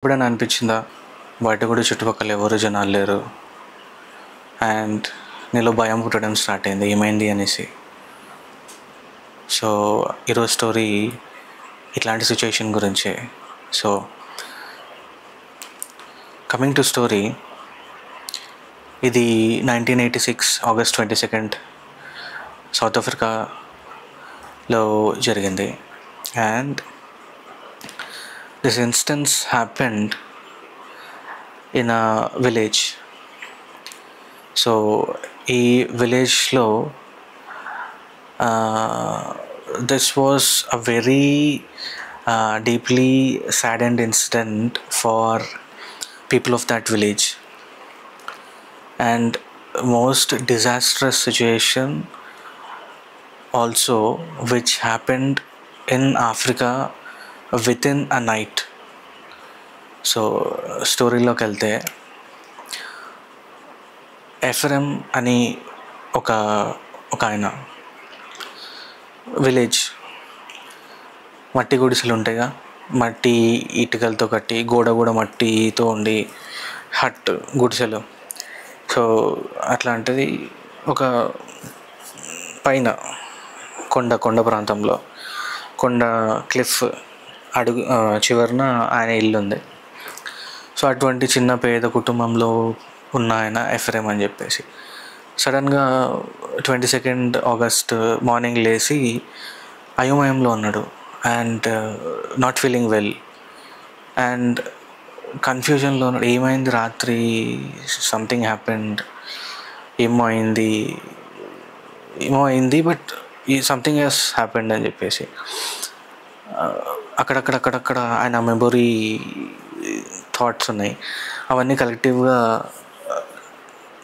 ఎప్పుడైనా అనిపించిందా బయట కూడా చుట్టుపక్కల ఎవరు జనాలు లేరు అండ్ నీలో భయం పుట్టడం స్టార్ట్ అయింది ఏమైంది అనేసి. సో ఈరోజు స్టోరీ ఇట్లాంటి సిచ్యుయేషన్ గురించే. సో కమింగ్ టు స్టోరీ, ఇది 1986 ఆగస్ట్ 22 సౌత్ ఆఫ్రికాలో జరిగింది. And this instance happened in a village. So ఈ విలేజ్లో this was a very deeply saddened incident for people of that village and most disastrous situation also which happened in Africa within a night. So స్టోరీలోకి వెళ్తే, ఎఫ్రెం అని ఒక ఆయన village, మట్టి గుడిసెలు ఉంటాయిగా, మట్టి ఇటుకలతో కట్టి గోడ కూడా మట్టితో ఉండి హట్ గుడిసెలు. సో అట్లాంటిది ఒక పైన కొండ ప్రాంతంలో, కొండ క్లిఫ్ అడుగు చివరన ఆయన ఇల్లు ఉంది. సో అటువంటి చిన్న పేద కుటుంబంలో ఉన్న ఆయన ఎఫ్రెం అని చెప్పేసి సడన్గా 22 ఆగస్ట్ మార్నింగ్ లేచి అయోమయంలో ఉన్నాడు and not feeling well and కన్ఫ్యూజన్లో ఉన్నాడు. ఏమైంది రాత్రి, సంథింగ్ హ్యాపెండ్, ఏమో అయింది బట్ సంథింగ్ ఎస్ హ్యాపెండ్ అని చెప్పేసి అక్కడక్కడ ఆయన మెమొరీ థాట్స్ ఉన్నాయి, అవన్నీ కలెక్టివ్గా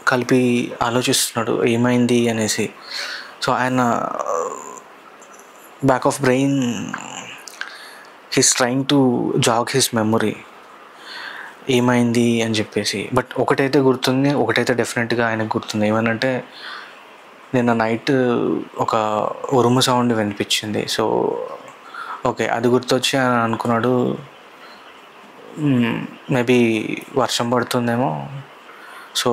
కలిపి ఆలోచిస్తున్నాడు ఏమైంది అనేసి. సో ఆయన back of brain he's trying to jog his memory ఏమైంది అని చెప్పేసి. బట్ ఒకటైతే గుర్తుంది, ఒకటైతే డెఫినెట్గా ఆయనకు గుర్తుంది. ఏమనంటే నిన్న నైట్ ఒక ఉరుము సౌండ్ వినిపించింది. సో ఓకే, అది గుర్తొచ్చి ఆయన అనుకున్నాడు మేబీ వర్షం పడుతుందేమో. సో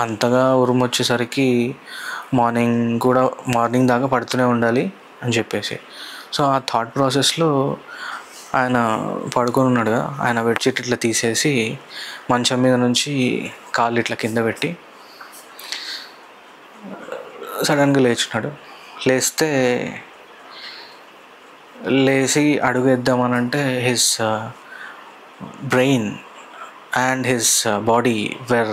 అంతగా ఉరుము వచ్చేసరికి మార్నింగ్ దాకా పడుతూనే ఉండాలి అని చెప్పేసి. సో ఆ థాట్ ప్రాసెస్లో ఆయన పడుకొని ఉన్నాడుగా, ఆయన బెడ్షీట్ ఇట్లా తీసేసి మంచం మీద నుంచి కాళ్ళు ఇట్లా కింద పెట్టి సడన్గా లేచి అడుగేద్దామనంటే his brain and his body were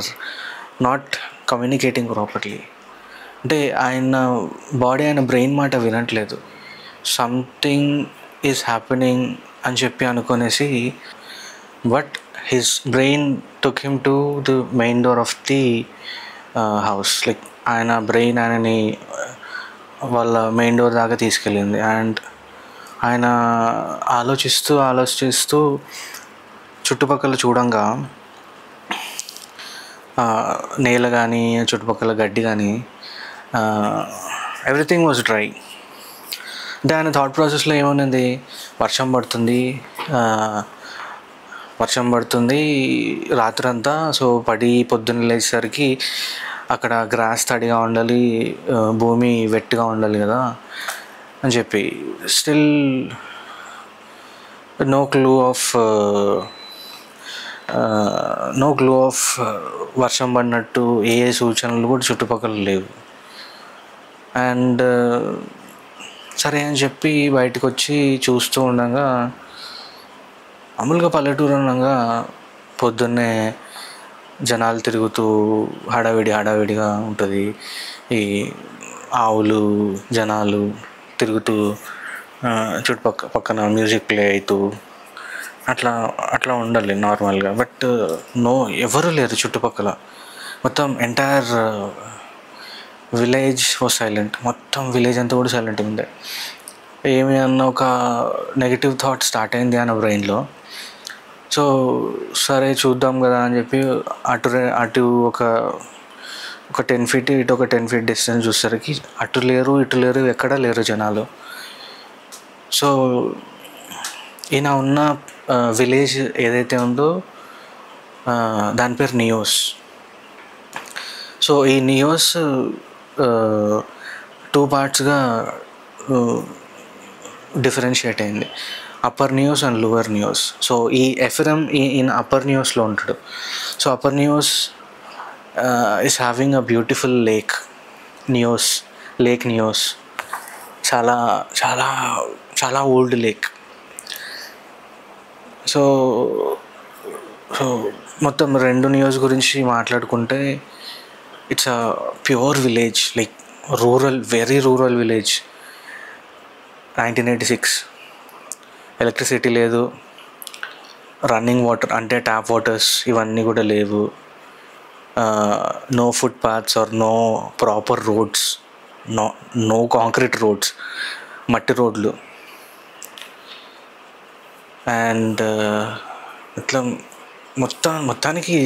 not communicating properly. అంటే ఆయన బాడీ ఆయన బ్రెయిన్ మాట వినట్లేదు, సంథింగ్ ఈజ్ హ్యాపెనింగ్ అని చెప్పి అనుకునేసి. But his brain took him to the main door of the house. Like ఆయన బ్రెయిన్ ఆయనని వాళ్ళ మెయిన్ డోర్ దాకా తీసుకెళ్ళింది. అండ్ ఆయన ఆలోచిస్తూ చుట్టుపక్కల చూడంగా నేల కానీ చుట్టుపక్కల గడ్డి కానీ ఎవ్రీథింగ్ వాజ్ డ్రై. అంటే ఆయన థాట్ ప్రాసెస్లో ఏమన్నది, వర్షం పడుతుంది రాత్రంతా. సో పొద్దున్న లేచేసరికి అక్కడ గ్రాస్ తడిగా ఉండాలి, భూమి వెట్గా ఉండాలి కదా అని చెప్పి. స్టిల్ నో క్లూ ఆఫ్ వర్షం పడినట్టు ఏ సూచనలు కూడా చుట్టుపక్కల లేవు. అండ్ సరే అని చెప్పి బయటకు వచ్చి చూస్తూ ఉండగా, మామూలుగా పల్లెటూరు అనగా పొద్దున్నే జనాలు తిరుగుతూ హడావిడిగా ఉంటుంది. ఈ ఆవులు జనాలు తిరుగుతూ పక్కన మ్యూజిక్ ప్లే అవుతూ అట్లా ఉండాలి నార్మల్గా. బట్ ఎవరు లేరు చుట్టుపక్కల. మొత్తం ఎంటైర్ విలేజ్ వాజ్ సైలెంట్. మొత్తం విలేజ్ అంతా కూడా సైలెంట్ ఉంది. ఏమి అన్న ఒక నెగిటివ్ థాట్ స్టార్ట్ అయింది ఆయన బ్రెయిన్లో. సో సరే చూద్దాం కదా అని చెప్పి అటు ఒక 10 feet ఇటు ఒక 10 feet డిస్టెన్స్ చూసేసరికి అటు లేరు ఇటు లేరు, ఎక్కడా లేరు జనాలు. సో ఈయన ఉన్న విలేజ్ ఏదైతే ఉందో దాని పేరు నియోస్. సో ఈ నియోస్ 2 పార్ట్స్గా డిఫరెన్షియేట్ అయింది, upper Nios and lower Nios. So ఈ ఎఫ్రెమ్ ఈయన అప్పర్ నియోస్లో ఉంటాడు. So upper Nios is having a beautiful lake Nios. చాలా చాలా చాలా ఓల్డ్ లేక్. సో సో మొత్తం 2 నియోస్ గురించి మాట్లాడుకుంటే it's a pure village, like very rural village. 1986 electricity లేదు, రన్నింగ్ వాటర్ అంటే ట్యాప్ వాటర్స్ ఇవన్నీ కూడా లేవు, no foot paths or no proper roads, no concrete roads, మట్టి రోడ్లు. అండ్ ఇట్లా మొత్తానికి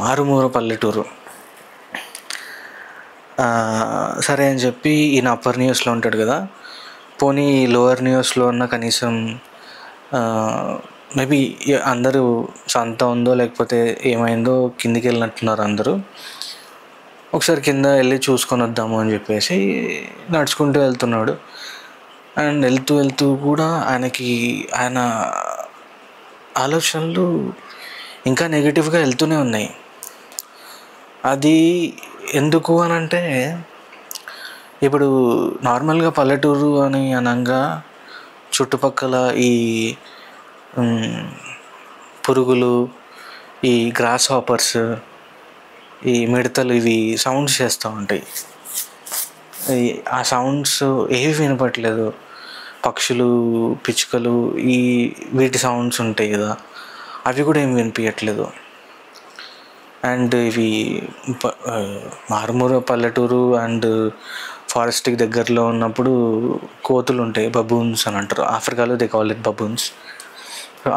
మారుమూల పల్లెటూరు. సరే అని చెప్పి ఈయన అప్పర్ నియోస్లో ఉంటాడు కదా, పోనీ లోవర్ నియోస్లో ఉన్న కనీసం మేబీ అందరూ సంత ఉందో లేకపోతే ఏమైందో కిందికి వెళ్ళినట్టున్నారు అందరూ, ఒకసారి కింద వెళ్ళి చూసుకొని వద్దాము అని చెప్పేసి నడుచుకుంటూ వెళ్తున్నాడు. అండ్ వెళ్తూ కూడా ఆయన ఆలోచనలు ఇంకా నెగిటివ్గా వెళ్తూనే ఉన్నాయి. అది ఎందుకు అని అంటే, ఇప్పుడు నార్మల్గా పల్లెటూరు అని అనగా చుట్టుపక్కల ఈ పురుగులు, ఈ గ్రాస్ హాపర్స్, ఈ మిడతలు ఇవి సౌండ్స్ చేస్తూ ఉంటాయి. ఆ సౌండ్స్ ఏవి వినపట్లేదు, పక్షులు, పిచ్చుకలు వీటి సౌండ్స్ ఉంటాయి కదా, అవి కూడా ఏమి వినిపించట్లేదు. అండ్ ఇవి మారుమూల పల్లెటూరు అండ్ ఫారెస్ట్కి దగ్గరలో ఉన్నప్పుడు కోతులు ఉంటాయి, బబూన్స్ అని అంటారు, ఆఫ్రికాలో దే కాల్ ఇట్ బబూన్స్.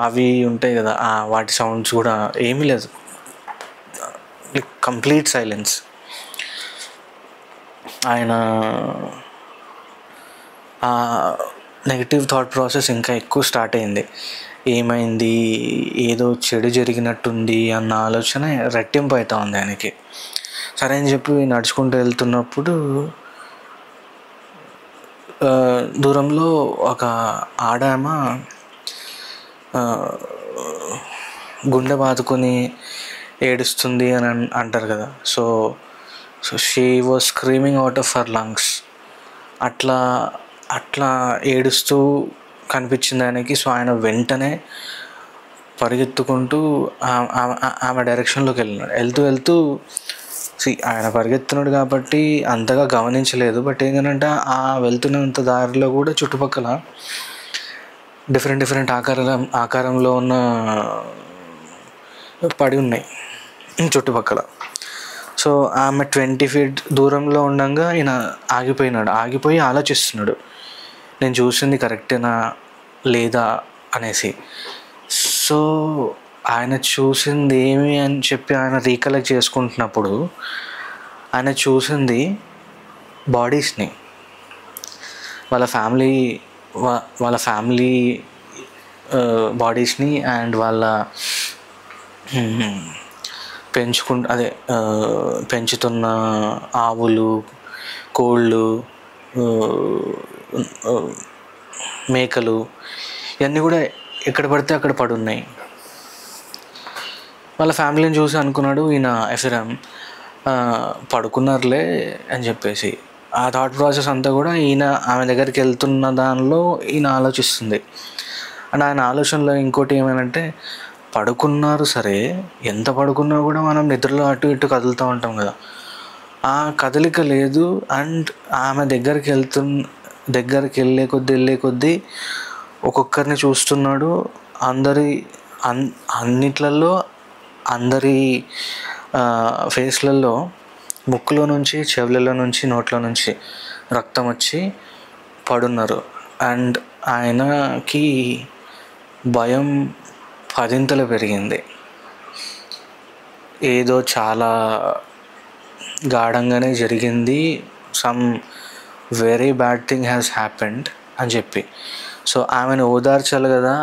అవి ఉంటాయి కదా, వాటి సౌండ్స్ కూడా ఏమీ లేదు, కంప్లీట్ సైలెన్స్. ఆయన నెగిటివ్ థాట్ ప్రాసెస్ ఇంకా ఎక్కువ స్టార్ట్ అయింది. ఏమైంది, ఏదో చెడు జరిగినట్టుంది అన్న ఆలోచన రెట్టింపు అవుతా ఉంది ఆయనకి. సరే అని చెప్పి నడుచుకుంటూ వెళ్తున్నప్పుడు దూరంలో ఒక ఆడామ గుండె బాదుకొని ఏడుస్తుంది అని అంటారు కదా. So she was screaming out of her lungs. అట్లా ఏడుస్తూ కనిపించింది ఆయనకి. సో ఆయన వెంటనే పరిగెత్తుకుంటూ ఆమె డైరెక్షన్లోకి వెళ్తూ ఆయన పరిగెత్తున్నాడు కాబట్టి అంతగా గమనించలేదు. బట్ ఏంటంటే ఆ వెళ్తున్నంత దారిలో కూడా చుట్టుపక్కల డిఫరెంట్ ఆకారంలో ఉన్న పడి ఉన్నాయి చుట్టుపక్కల. సో ఆమె 20 feet దూరంలో ఉండగా ఈయన ఆగిపోయి ఆలోచిస్తున్నాడు, నేను చూసింది కరెక్టేనా లేదా అనేసి. సో ఆయన చూసింది ఏమి అని చెప్పి ఆయన రీకలెక్ట్ చేసుకుంటున్నప్పుడు ఆయన చూసింది బాడీస్ని, వాళ్ళ ఫ్యామిలీ బాడీస్ని అండ్ వాళ్ళ పెంచుతున్న ఆవులు, కోళ్ళు, మేకలు ఇవన్నీ కూడా ఎక్కడ పడితే అక్కడ పడున్నాయి. వాళ్ళ ఫ్యామిలీని చూసి అనుకున్నాడు ఈయన ఎఫ్రెమ్, పడుకున్నారులే అని చెప్పేసి. ఆ థాట్ ప్రాసెస్ అంతా కూడా ఆమె దగ్గరికి వెళ్తున్న దానిలో ఈయన ఆలోచిస్తుంది. అండ్ ఆయన ఆలోచనలో ఇంకోటి ఏమైనంటే, పడుకున్నారు సరే, ఎంత పడుకున్నా కూడా మనం నిద్రలో అటు ఇటు కదులుతూ ఉంటాం కదా, ఆ కదలిక లేదు. అండ్ ఆమె దగ్గరికి వెళ్ళే కొద్దీ ఒక్కొక్కరిని చూస్తున్నాడు. అన్నిట్లలో అందరి ఫేస్లలో ముక్కులో నుంచి, చెవులలో నుంచి, నోట్లో నుంచి రక్తం వచ్చి పడున్నారు. అండ్ ఆయనకి భయం 10 పెరిగింది. ఏదో చాలా గాఢంగానే జరిగింది, some very bad thing has happened అని చెప్పి. సో ఆమెను ఓదార్చాలి కదా,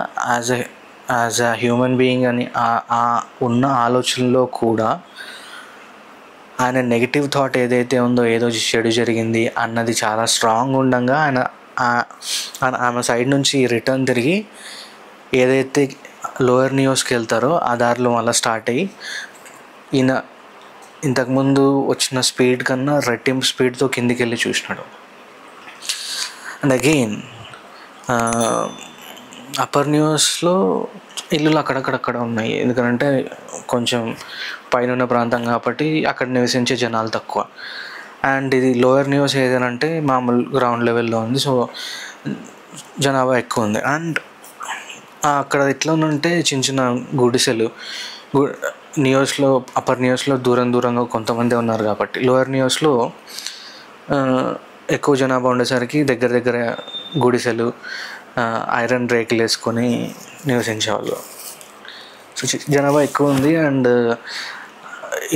యాజ్ ఎ హ్యూమన్ బీయింగ్ అని ఆ ఉన్న ఆలోచనలో కూడా ఆయన నెగిటివ్ థాట్ ఏదైతే ఉందో, ఏదో చెడు జరిగింది అన్నది చాలా స్ట్రాంగ్ ఉండగా ఆయన ఆమె సైడ్ నుంచి రిటర్న్ తిరిగి ఏదైతే లోయర్ నియోస్కి వెళ్తారో ఆ దారిలో మళ్ళీ స్టార్ట్ అయ్యి ఈయన ఇంతకుముందు వచ్చిన స్పీడ్ కన్నా రెట్టింపు స్పీడ్తో కిందికి వెళ్ళి చూసినాడు. అండ్ అగైన్ అప్పర్ న్యూస్లో ఇల్లులు అక్కడక్కడక్కడ ఉన్నాయి, ఎందుకంటే కొంచెం పైన ప్రాంతం కాబట్టి అక్కడ నివసించే జనాలు తక్కువ. అండ్ ఇది లోయర్ న్యూస్ ఏదనంటే మామూలు గ్రౌండ్ లెవెల్లో ఉంది, సో జనాభా ఎక్కువ ఉంది. అండ్ అక్కడ ఎట్లా ఉందంటే చిన్న చిన్న గుడిసెలు, న్యూస్లో అప్పర్ న్యూస్లో దూరంగా కొంతమంది ఉన్నారు కాబట్టి లోయర్ న్యూస్లో ఎక్కువ జనాభా ఉండేసరికి దగ్గర గుడిసెలు, ఐరన్ రేకులు వేసుకొని నివసించేవాళ్ళు. సో జనాభా ఎక్కువ ఉంది. అండ్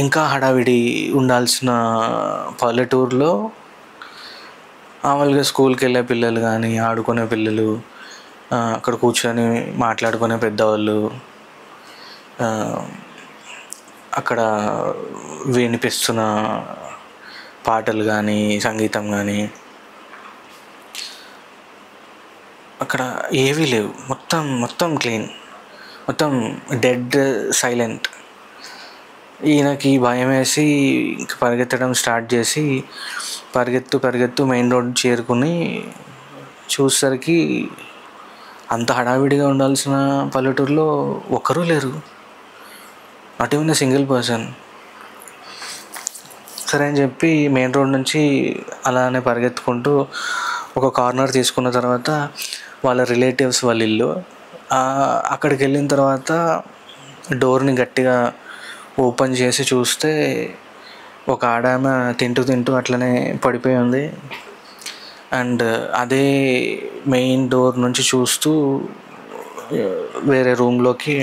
ఇంకా హడావిడి ఉండాల్సిన పల్లెటూరులో మామూలుగా స్కూల్కి వెళ్ళే పిల్లలు కానీ, ఆడుకునే పిల్లలు, అక్కడ కూర్చొని మాట్లాడుకునే పెద్దవాళ్ళు, అక్కడ వినిపిస్తున్న పాటలు కానీ, సంగీతం కానీ అక్కడ ఏవీ లేవు. మొత్తం క్లీన్, మొత్తం డెడ్ సైలెంట్. ఈయనకి భయం వేసి పరిగెత్తడం స్టార్ట్ చేసి పరిగెత్తు మెయిన్ రోడ్ చేరుకుని చూసేసరికి అంత హడావిడిగా ఉండాల్సిన పల్లెటూరులో ఒక్కరూ లేరు, not even a single person. సరే అని చెప్పి మెయిన్ రోడ్ నుంచి అలానే పరిగెత్తుకుంటూ ఒక కార్నర్ తీసుకున్న తర్వాత వాళ్ళ రిలేటివ్స్ వాళ్ళ ఇల్లు, అక్కడికి వెళ్ళిన తర్వాత డోర్ని గట్టిగా ఓపెన్ చేసి చూస్తే ఒక ఆడామె తింటూ అట్లనే పడిపోయి ఉంది. అండ్ అదే మెయిన్ డోర్ నుంచి చూస్తూ వేరే రూమ్లోకి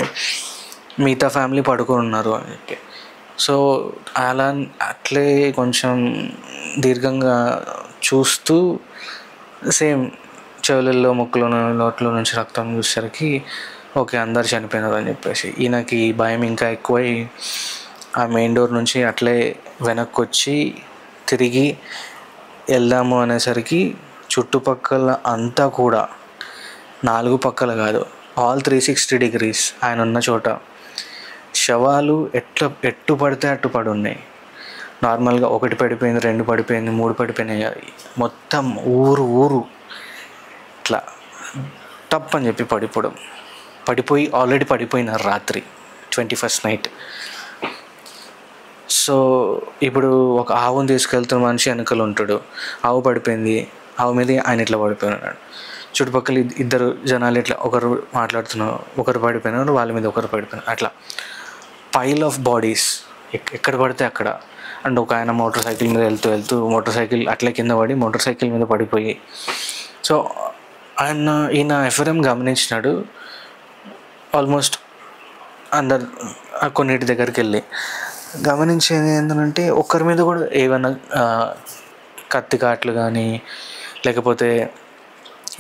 మిగతా ఫ్యామిలీ పడుకొని ఉన్నారు అని చెప్పి. సో అట్లే కొంచెం దీర్ఘంగా చూస్తూ సేమ్ చెవులలో, ముక్కులోనూ, నోట్లో నుంచి రక్తం చూసేసరికి ఓకే అందరు చనిపోయినారు అని చెప్పేసి ఈయనకి భయం ఇంకా ఎక్కువై ఆ మెయిన్ డోర్ నుంచి అట్లే వెనక్కి వచ్చి తిరిగి వెళ్దాము అనేసరికి చుట్టుపక్కల అంతా కూడా 4 పక్కల కాదు, ఆల్ 360 degrees ఆయన ఉన్న చోట శవాలు ఎట్టు పడితే అట్టు పడి ఉన్నాయి. నార్మల్గా 1 పడిపోయింది, 2 పడిపోయింది, 3 పడిపోయినాయి, మొత్తం ఊరు ఇట్లా టప్ అని చెప్పి పడిపోయి ఆల్రెడీ పడిపోయినారు రాత్రి 21st నైట్. సో ఇప్పుడు ఒక ఆవును తీసుకెళ్తున్న మనిషి వెనకలు ఉంటాడు, ఆవు పడిపోయింది, ఆవు మీద ఆయన ఇట్లా పడిపోయినాడు, చుట్టుపక్కల ఇద్దరు జనాలు ఇట్లా ఒకరు మాట్లాడుతున్నారు, ఒకరు పడిపోయినారు, వాళ్ళ మీద ఒకరు పడిపోయినారు, అట్లా పైల్ ఆఫ్ బాడీస్ ఎక్కడ పడితే అక్కడ. అండ్ ఒక ఆయన మోటార్ సైకిల్ మీద వెళ్తూ మోటార్ సైకిల్ అట్లా కింద పడి మోటార్ సైకిల్ మీద పడిపోయి. సో ఈయన ఎఫ్ఎం గమనించినాడు, ఆల్మోస్ట్ అందరు కొన్నిటి దగ్గరికి వెళ్ళి గమనించేది ఏంటంటే ఒక్కరి మీద కూడా ఏమైనా కత్తి కాట్లు కానీ లేకపోతే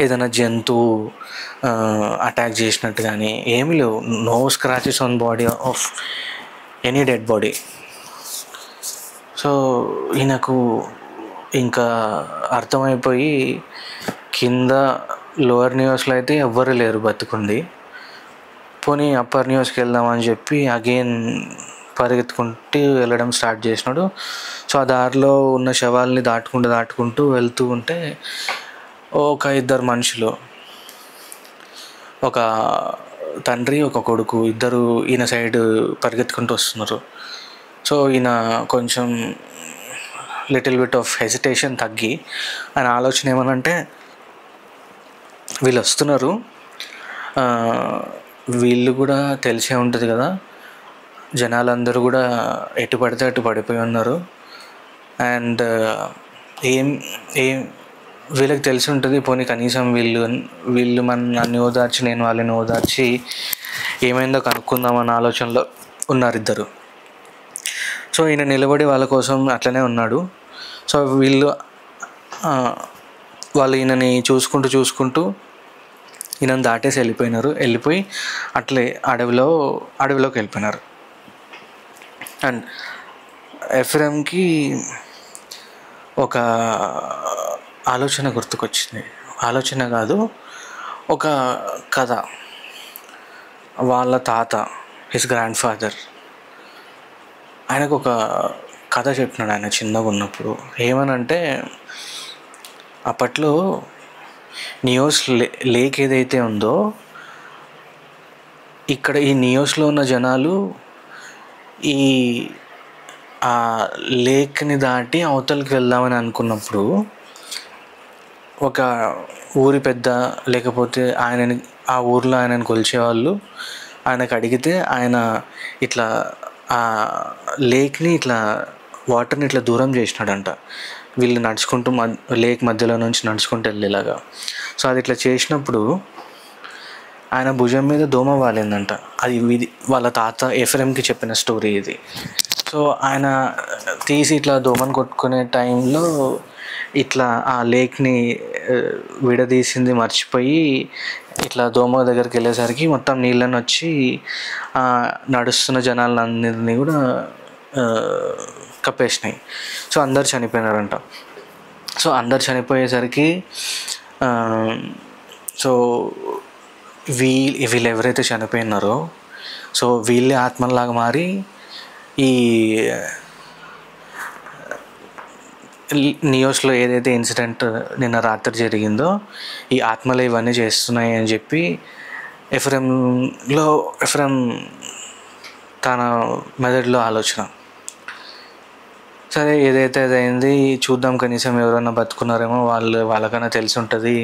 ఏదైనా జంతువు అటాక్ చేసినట్టు కానీ ఏమీ లేవు. No scratches on body of any dead body. So ఈయనకు ఇంకా అర్థమైపోయి కింద లోవర్ న్యూస్లో అయితే ఎవ్వరు లేరు బతుకుంది, పోనీ అప్పర్ న్యూస్కి వెళ్దామని చెప్పి అగైన్ పరిగెత్తుకుంటూ వెళ్ళడం స్టార్ట్ చేసినాడు. సో ఆ దారిలో ఉన్న శవాల్ని దాటుకుంటూ వెళ్తూ ఉంటే ఒక 2 మనుషులు, ఒక తండ్రి ఒక కొడుకు, ఇద్దరు ఈయన సైడ్ పరిగెత్తుకుంటూ వస్తున్నారు. సో ఈయన కొంచెం లిటిల్ బిట్ ఆఫ్ హెసిటేషన్ తగ్గి ఆయన ఆలోచన ఏమనంటే వీళ్ళు వస్తున్నారు, వీళ్ళు కూడా తెలిసే ఉంటుంది కదా, జనాలందరూ కూడా ఎటు పడితే అటు పడిపోయి ఉన్నారు, అండ్ ఏం వీళ్ళకి తెలిసి ఉంటుంది, పోనీ కనీసం వీళ్ళు నన్ను ఓదార్చి నేను వాళ్ళని ఓదార్చి ఏమైందో కనుక్కుందామన్న ఆలోచనలో ఉన్నారు ఇద్దరు. సో ఈయన నిలబడి వాళ్ళ కోసం అట్లనే ఉన్నాడు. సో వాళ్ళు ఈయనని చూసుకుంటూ ఈయనను దాటేసి వెళ్ళిపోయి అట్లే అడవిలోకి వెళ్ళిపోయినారు. అండ్ ఎఫ్రెంకి ఒక ఆలోచన గుర్తుకొచ్చింది. ఆలోచన కాదు, ఒక కథ. వాళ్ళ తాత, హిస్ గ్రాండ్ ఫాదర్, ఆయనకు ఒక కథ చెప్పినాడు ఆయన చిన్నగా ఉన్నప్పుడు. ఏమనంటే, అప్పట్లో నియోస్ లేక్ ఏదైతే ఉందో, ఇక్కడ ఈ నియోస్లో ఉన్న జనాలు ఈ ఆ లేక్ని దాటి అవతలకి వెళ్దామని అనుకున్నప్పుడు ఒక ఊరి పెద్ద లేకపోతే ఆ ఊర్లో ఆయనని కొలిచేవాళ్ళు ఆయనకు అడిగితే ఆయన ఇట్లా ఆ లేక్ని ఇట్లా వాటర్ని ఇట్లా దూరం చేసినాడంట, వీళ్ళు నడుచుకుంటూ లేక్ మధ్యలో నుంచి నడుచుకుంటూ వెళ్ళేలాగా. సో అది ఇట్లా చేసినప్పుడు ఆయన భుజం మీద దోమ వాలిందంట. అది వాళ్ళ తాత ఎఫ్రెంకి చెప్పిన స్టోరీ ఇది. సో ఆయన తీసి ఇట్లా దోమను కొట్టుకునే టైంలో ఇట్లా ఆ లేక్ని విడదీసింది మర్చిపోయి ఇట్లా దోమ దగ్గరికి వెళ్ళేసరికి మొత్తం నీళ్ళని వచ్చి నడుస్తున్న జనాలందరినీ కూడా కప్పేసినాయి. సో అందరు చనిపోయినారంట. సో అందరు చనిపోయేసరికి సో వీళ్ళు ఎవరైతే చనిపోయినారో సో వీళ్ళే ఆత్మలాగా మారి ఈ నియోస్లో ఏదైతే ఇన్సిడెంట్ నిన్న రాత్రి జరిగిందో ఈ ఆత్మలు ఇవన్నీ చేస్తున్నాయి అని చెప్పి ఎఫ్రెం తన మెదడులో ఆలోచన. సరే ఏదైతే అదైంది చూద్దాం, కనీసం ఎవరైనా బతుకున్నారేమో, వాళ్ళకన్నా తెలిసి ఉంటుంది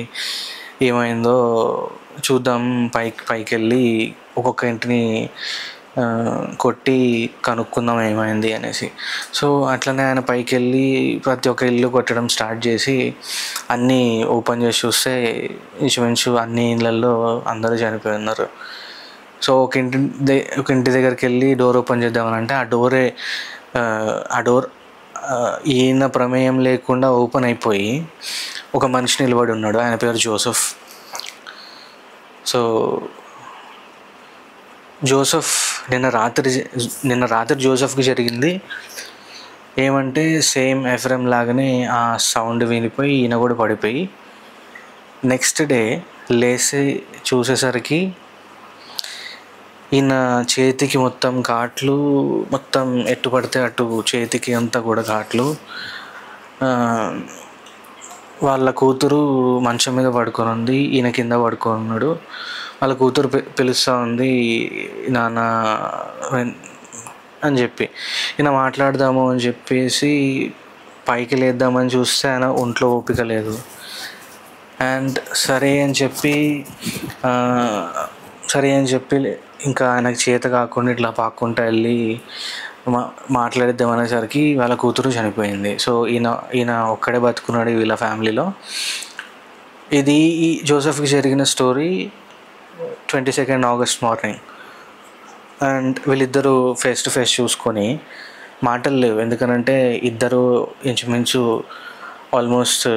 ఏమైందో చూద్దాం, పైకి వెళ్ళి ఒక్కొక్క ఇంటిని కొట్టి కనుక్కుందాం ఏమైంది అనేసి. సో అట్లనే ఆయన పైకి వెళ్ళి ప్రతి ఒక్క ఇల్లు కొట్టడం స్టార్ట్ చేసి అన్నీ ఓపెన్ చేసి చూస్తే ఇంచుమించు అన్ని ఇళ్ళల్లో అందరూ చనిపోయి ఉన్నారు. సో ఒక ఇంటి దగ్గరికి వెళ్ళి డోర్ ఓపెన్ చేద్దామని అంటే ఆ డోర్ ఈయన ప్రమేయం లేకుండా ఓపెన్ అయిపోయి ఒక మనిషి నిలబడి ఉన్నాడు. ఆయన పేరు జోసెఫ్. సో జోసెఫ్ నిన్న రాత్రి జోసెఫ్కి జరిగింది ఏమంటే సేమ్ ఎఫ్రెం లాగానే ఆ సౌండ్ వినిపోయి ఈయన కూడా పడిపోయి నెక్స్ట్ డే లేచి చూసేసరికి ఈయన చేతికి మొత్తం ఘాట్లు, మొత్తం ఎట్టు పడితే అటు చేతికి అంతా కూడా ఘాట్లు. వాళ్ళ కూతురు మంచం మీద పడుకొని ఉంది, ఈయన కింద పడుకొని ఉన్నాడు. వాళ్ళ కూతురు పిలుస్తూ ఉంది నాన్న అని చెప్పి. ఈయన మాట్లాడదాము అని చెప్పేసి పైకి లేద్దామని చూస్తే ఆయన ఒంట్లో ఓపిక లేదు. అండ్ సరే అని చెప్పి ఇంకా ఆయనకు చేత కాకుండా ఇట్లా పాక్కుంటూ వెళ్ళి మాట్లాడిద్దాం అనేసరికి వాళ్ళ కూతురు చనిపోయింది. సో ఈయన ఒక్కడే బతుకున్నాడు వీళ్ళ ఫ్యామిలీలో. ఇది ఈ జోసెఫ్కి జరిగిన స్టోరీ 22 ఆగస్ట్ మార్నింగ్. అండ్ వీళ్ళిద్దరూ ఫేస్ టు ఫేస్ చూసుకొని మాటలు లేవు, ఎందుకనంటే ఇద్దరు ఇంచుమించు ఆల్మోస్ట్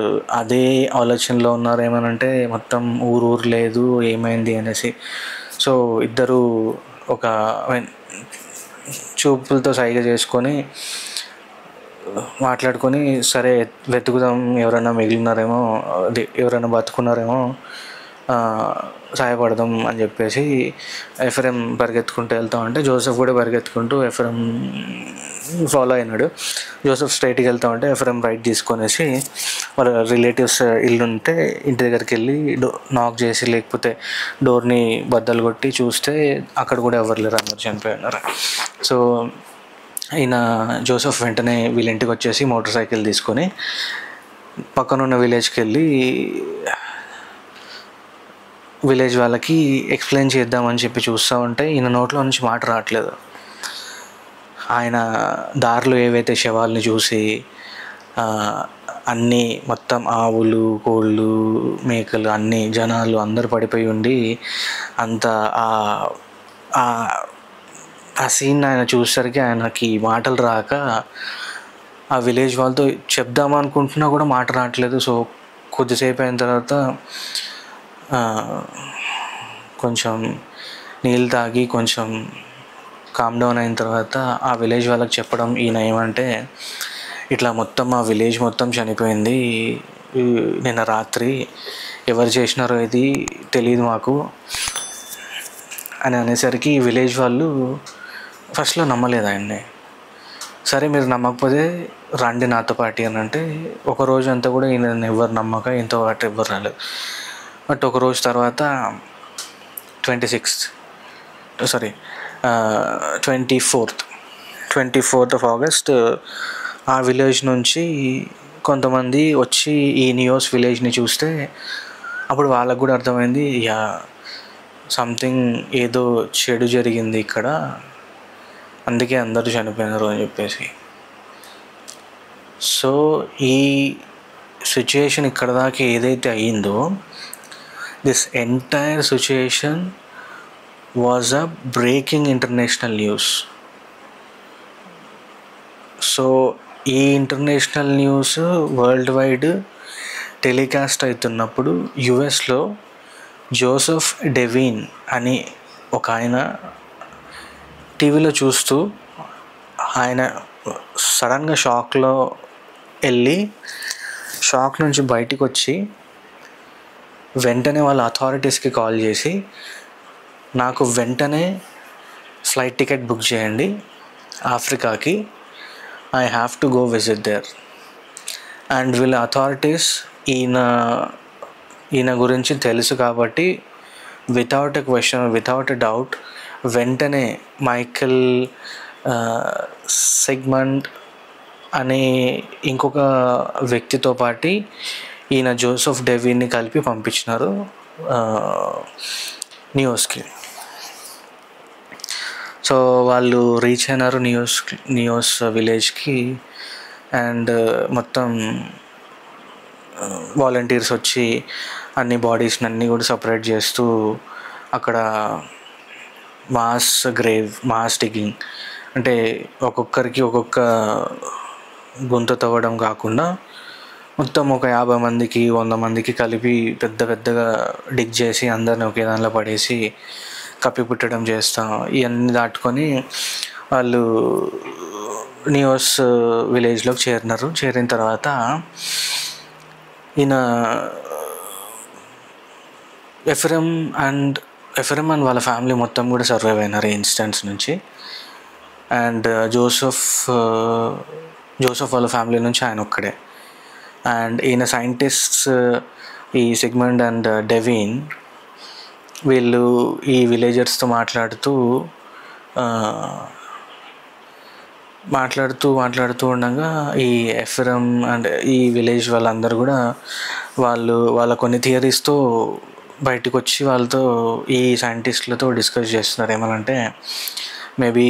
అదే ఆలోచనలో ఉన్నారు. ఏమనంటే మొత్తం ఊరు లేదు ఏమైంది అనేసి. సో ఇద్దరు ఒక చూపులతో సైగ చేసుకొని మాట్లాడుకొని సరే వెతుకుదాం, ఎవరైనా మిగిలినారేమో, ఎవరైనా బతుకున్నారేమో సహాయపడదాం అని చెప్పేసి ఎఫ్రెం పరిగెత్తుకుంటూ వెళ్తా ఉంటే జోసెఫ్ కూడా పరిగెత్తుకుంటూ ఎఫ్రెం ఫాలో అయినాడు. జోసెఫ్ స్ట్రైట్కి వెళ్తా ఉంటే ఎఫ్రెం రైట్ తీసుకొనేసి వాళ్ళ రిలేటివ్స్ ఇల్లు ఉంటే ఇంటి దగ్గరికి వెళ్ళి నాక్ చేసి లేకపోతే డోర్ని బద్దలు కొట్టి చూస్తే అక్కడ కూడా ఎవరు లేరు, అందరు చనిపోయి ఉన్నారు. సో ఈయన జోసెఫ్ వెంటనే వీళ్ళ ఇంటికి వచ్చేసి మోటార్ సైకిల్ తీసుకొని పక్కనున్న విలేజ్కి వెళ్ళి విలేజ్ వాళ్ళకి ఎక్స్ప్లెయిన్ చేద్దామని చెప్పి చూస్తూ ఉంటే ఈయన నోట్లో నుంచి మాట రావట్లేదు. ఆయన దారిలో ఏవైతే శవాల్ని చూసి అన్నీ మొత్తం ఆవులు, కోళ్ళు, మేకలు అన్నీ జనాలు అందరు పడిపోయి ఉండి అంత ఆ సీన్ ఆయన చూసేసరికి ఆయనకి మాటలు రాక ఆ విలేజ్ వాళ్ళతో చెప్దామనుకుంటున్నా కూడా మాట రావట్లేదు. సో కొద్దిసేపు అయిన తర్వాత కొంచెం నీళ్ళు తాగి కొంచెం కామ్ డౌన్ అయిన తర్వాత ఆ విలేజ్ వాళ్ళకి చెప్పడం ఈయన ఏమంటే, ఇట్లా మొత్తం ఆ విలేజ్ మొత్తం చనిపోయింది నిన్న రాత్రి, ఎవరు చేసినారో ఇది తెలియదు మాకు అని అనేసరికి ఈ విలేజ్ వాళ్ళు ఫస్ట్లో నమ్మలేదు ఆయన్ని. సరే మీరు నమ్మకపోతే రండి నాతో పాటి అని అంటే, ఒకరోజు అంతా కూడా ఈయన ఎవరు నమ్మక ఇంతో పాటు ఎవరు రాలేదు. బట్ ఒకరోజు తర్వాత 24th ఆఫ్ ఆగస్ట్ ఆ విలేజ్ నుంచి కొంతమంది వచ్చి ఈ నియోస్ విలేజ్ని చూస్తే అప్పుడు వాళ్ళకు కూడా అర్థమైంది, యా సంథింగ్ ఏదో చెడు జరిగింది ఇక్కడ, అందుకే అందరూ చనిపోయినారు అని చెప్పేసి. సో ఈ సిచ్యుయేషన్ ఇక్కడ దాకా ఏదైతే అయ్యిందో, this entire situation was a breaking international news. So ఈ international news worldwide telecast అవుతున్నప్పుడు యుఎస్లో జోసెఫ్ డెవిన్ అని ఒక ఆయన టీవీలో చూస్తూ ఆయన సడన్గా షాక్లో వెళ్ళి షాక్ నుంచి బయటికి వచ్చి వెంటనే వాళ్ళ అథారిటీస్కి కాల్ చేసి, నాకు వెంటనే ఫ్లైట్ టికెట్ బుక్ చేయండి ఆఫ్రికాకి, I have to go visit there. And వీళ్ళ అథారిటీస్ ఈయన గురించి తెలుసు కాబట్టి without a question, without a doubt వెంటనే మైకెల్ సిగ్మండ్ అనే ఇంకొక వ్యక్తితో పాటు ఈయన జోసెఫ్ డెవిన్ని కలిపి పంపించినారు న్యూస్కి. సో వాళ్ళు రీచ్ అయినారు నియోస్ విలేజ్కి. అండ్ మొత్తం వాలంటీర్స్ వచ్చి అన్ని బాడీస్ని అన్నీ కూడా సపరేట్ చేస్తూ అక్కడ మాస్ డిగ్గింగ్ అంటే ఒక్కొక్కరికి ఒక్కొక్క గుంత తవ్వడం కాకుండా మొత్తం ఒక 50 మందికి 100 మందికి కలిపి పెద్దగా డిగ్ చేసి అందరిని ఒకే దానిలో పడేసి కప్పిపుట్టడం చేస్తాం. ఇవన్నీ దాటుకొని వాళ్ళు నియోస్ విలేజ్లోకి చేరినారు. చేరిన తర్వాత ఈయన ఎఫ్రెమ్ అండ్ వాళ్ళ ఫ్యామిలీ మొత్తం కూడా సర్వైవ్ అయినారు ఈ ఇన్సిడెంట్స్ నుంచి. అండ్ జోసెఫ్ వాళ్ళ ఫ్యామిలీ నుంచి ఆయన ఒక్కడే. అండ్ ఈయన సైంటిస్ట్స్ ఈ సిగ్మండ్ అండ్ డెవిన్ వీళ్ళు ఈ విలేజర్స్తో మాట్లాడుతూ ఉండగా ఈ ఎఫ్రెమ్ అండ్ ఈ విలేజ్ వాళ్ళందరూ కూడా వాళ్ళ కొన్ని థియరీస్తో బయటకు వచ్చి వాళ్ళతో ఈ సైంటిస్టులతో డిస్కస్ చేస్తున్నారు. ఏమనంటే మేబీ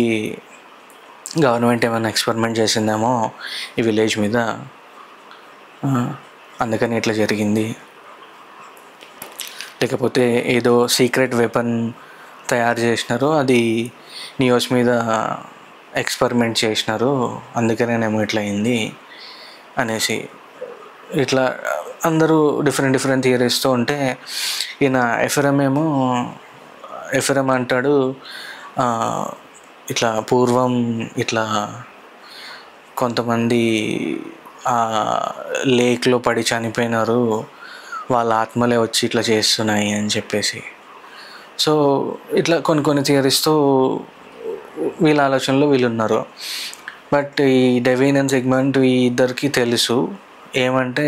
గవర్నమెంట్ ఏమైనా ఎక్స్పెరిమెంట్ చేసిందేమో ఈ విలేజ్ మీద, అందుకని ఇట్లా జరిగింది, లేకపోతే ఏదో సీక్రెట్ వెపన్ తయారు చేసినారు, అది నియోస్ మీద ఎక్స్పెరిమెంట్ చేసినారు, అందుకనేమో ఇట్లా అయింది అనేసి ఇట్లా అందరూ డిఫరెంట్ థియరీస్తో ఉంటే ఈయన ఎఫ్రెమ్ అంటాడు, ఇట్లా పూర్వం ఇట్లా కొంతమంది ఆ లేక్లో పడి చనిపోయినారు, వాళ్ళ ఆత్మలే వచ్చి ఇట్లా చేస్తున్నాయి అని చెప్పేసి. సో ఇట్లా కొన్ని థియరీస్తో వీళ్ళ ఆలోచనలో వీళ్ళు ఉన్నారు. బట్ ఈ డెవిన్ అండ్ సిగ్మండ్ ఈ ఇద్దరికి తెలుసు ఏమంటే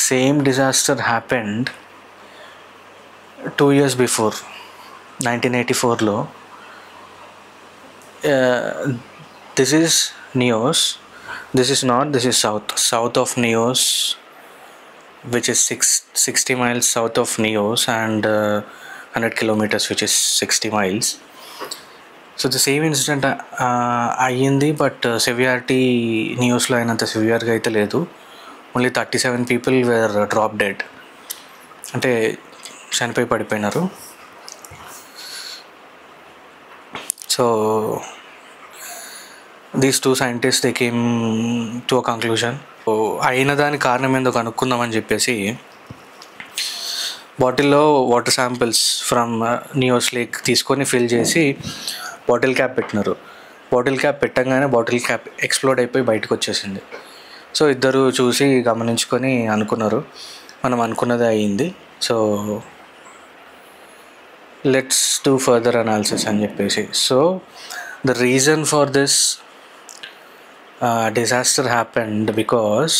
same disaster happened 2 years before 1984లో. This is Nyos, this is south of Nios, which is 60 miles south of Nios and 100 kilometers, which is 60 miles. So the same incident అయ్యింది, but severity న్యూస్లో అయినంత సివియర్గా అయితే లేదు. Only 37 people were drop dead, అంటే చనిపోయి పడిపోయినారు. So these 2 scientists they came to a conclusion. అయిన దానికి కారణం ఏందో కనుక్కుందామని చెప్పేసి బాటిల్లో water samples from Nyos lake తీసుకొని ఫిల్ చేసి బాటిల్ క్యాప్ పెట్టినారు. బాటిల్ క్యాప్ పెట్టంగానే బాటిల్ క్యాప్ ఎక్స్ప్లోడ్ అయిపోయి బయటకు వచ్చేసింది. సో ఇద్దరు చూసి గమనించుకొని అనుకున్నారు మనం అనుకున్నదే అయ్యింది, so let's do further analysis అని చెప్పేసి. So the reason for this disaster happened because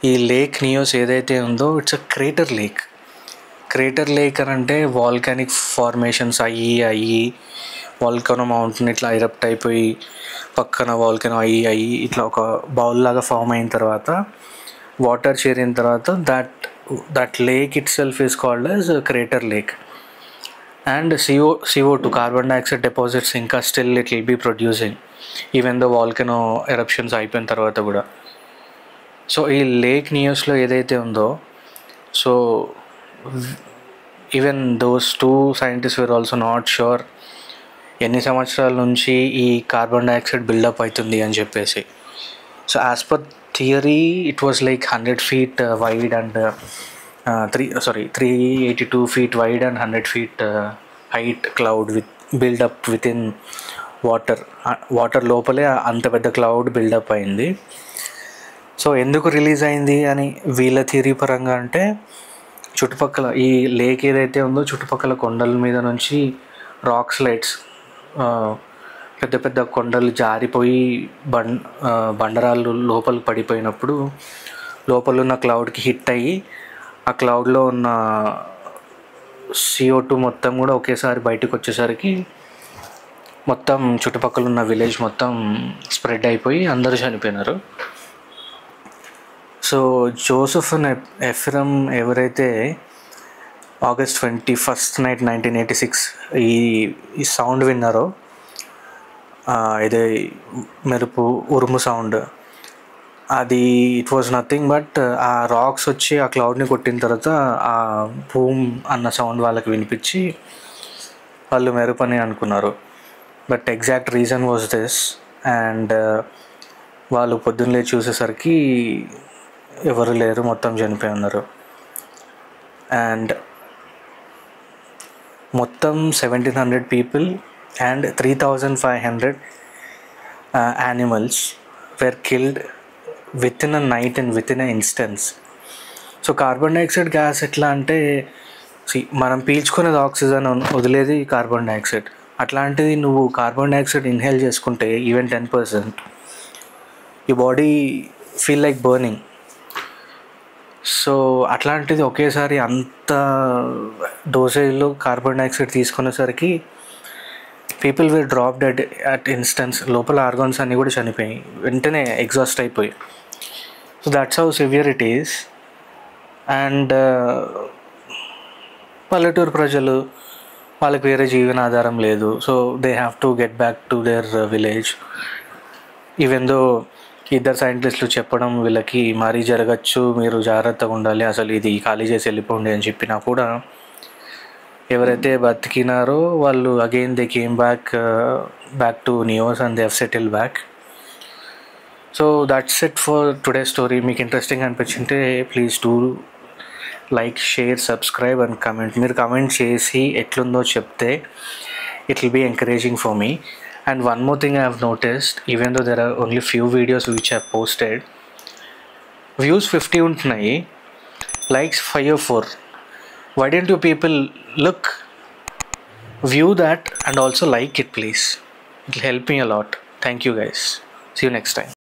ఈ లేక్ నియోస్ ఏదైతే ఉందో it's a crater lake. Crater lake అని అంటే వాల్కానిక్ ఫార్మేషన్స్ అయ్యి వాల్కనో మౌంటైన్ ఇట్లా ఎరప్ట్ అయిపోయి పక్కన వాల్కనో అయ్యి ఇట్లా ఒక బౌల్ లాగా ఫామ్ అయిన తర్వాత వాటర్ చేరిన తర్వాత that lake itself is called as crater lake. And CO2 carbon dioxide deposits ఇంకా still it will be producing even though volcano eruptions అయిపోయిన తర్వాత కూడా. సో ఈ లేక్ నియోస్లో ఏదైతే ఉందో, so even those 2 scientist were also not sure ఎన్ని సంవత్సరాల నుంచి ఈ కార్బన్ డైఆక్సైడ్ బిల్డప్ అవుతుంది అని చెప్పేసి. So as per theory it was like 100 feet wide and 382 feet wide and 100 feet height cloud buildup within water లోపలే అంత పెద్ద క్లౌడ్ బిల్డప్ అయింది. సో ఎందుకు రిలీజ్ అయింది అని వీళ్ళ థియరీ పరంగా అంటే, చుట్టుపక్కల ఈ లేక్ ఏదైతే ఉందో చుట్టుపక్కల కొండల మీద నుంచి రాక్ స్లైడ్స్, పెద్ద పెద్ద కొండలు జారిపోయి బండరాళ్ళు లోపలికి పడిపోయినప్పుడు లోపల ఉన్న క్లౌడ్కి హిట్ అయ్యి ఆ క్లౌడ్లో ఉన్న CO2 మొత్తం కూడా ఒకేసారి బయటకు వచ్చేసరికి మొత్తం చుట్టుపక్కల ఉన్న విలేజ్ మొత్తం స్ప్రెడ్ అయిపోయి అందరూ చనిపోయినారు. సో జోసెఫ్ అండ్ ఎఫ్రమ్ ఎవరైతే August 21st నైట్ 1986 ఈ సౌండ్ విన్నారో, ఇదే మెరుపు ఉరుము సౌండ్, అది ఇట్ వాజ్ నథింగ్ బట్ ఆ రాక్స్ వచ్చి ఆ క్లౌడ్ని కొట్టిన తర్వాత ఆ బూమ్ అన్న సౌండ్ వాళ్ళకి వినిపించి వాళ్ళు మెరుపు అని అనుకున్నారు. But exact reason was this. And వాళ్ళు పొద్దున్న చూసేసరికి ఎవరు లేరు, మొత్తం చనిపోయి ఉన్నారు. అండ్ మొత్తం 1,700 people and 3,500 animals were killed within a night and within an instance. So carbon dioxide gas ఎట్లా అంటే, మనం పీల్చుకునేది ఆక్సిజన్, వదిలేది కార్బన్ డైఆక్సైడ్. అట్లాంటిది నువ్వు కార్బన్ డైఆక్సైడ్ ఇన్హేల్ చేసుకుంటే ఈవెన్ 10% ఈ body feel like burning. So అట్లాంటిది ఒకేసారి అంత డోసేజ్లో కార్బన్ డైఆక్సైడ్ తీసుకునేసరికి people will drop dead at instance. లోపల ఆర్గాన్స్ అన్నీ కూడా చనిపోయాయి, వెంటనే ఎగ్జాస్ట్ అయిపోయి. So that's how severe it is. And పల్లెటూరు ప్రజలు, వాళ్ళకి వేరే జీవనాధారం లేదు. So they have to get back to their village. Even though ఇద్దరు సైంటిస్టులు చెప్పడం వీళ్ళకి మరీ జరగచ్చు, మీరు జాగ్రత్తగా ఉండాలి, అసలు ఇది ఖాళీ చేసి వెళ్ళిపోండి అని చెప్పినా కూడా ఎవరైతే బతికినారో వాళ్ళు again they came back to Nyos and they have settle back. So that's it for today story. మీకు ఇంట్రెస్టింగ్ అనిపించింటే please do like, share, subscribe and comment. మీరు కమెంట్ చేసి ఎట్లుందో చెప్తే it will be encouraging for me. And one more thing I have noticed, even though there are only few videos which I have posted, views 50 untunayi, likes 5 or 4. Why don't you people view that and also like it please? It will help me a lot. Thank you guys. See you next time.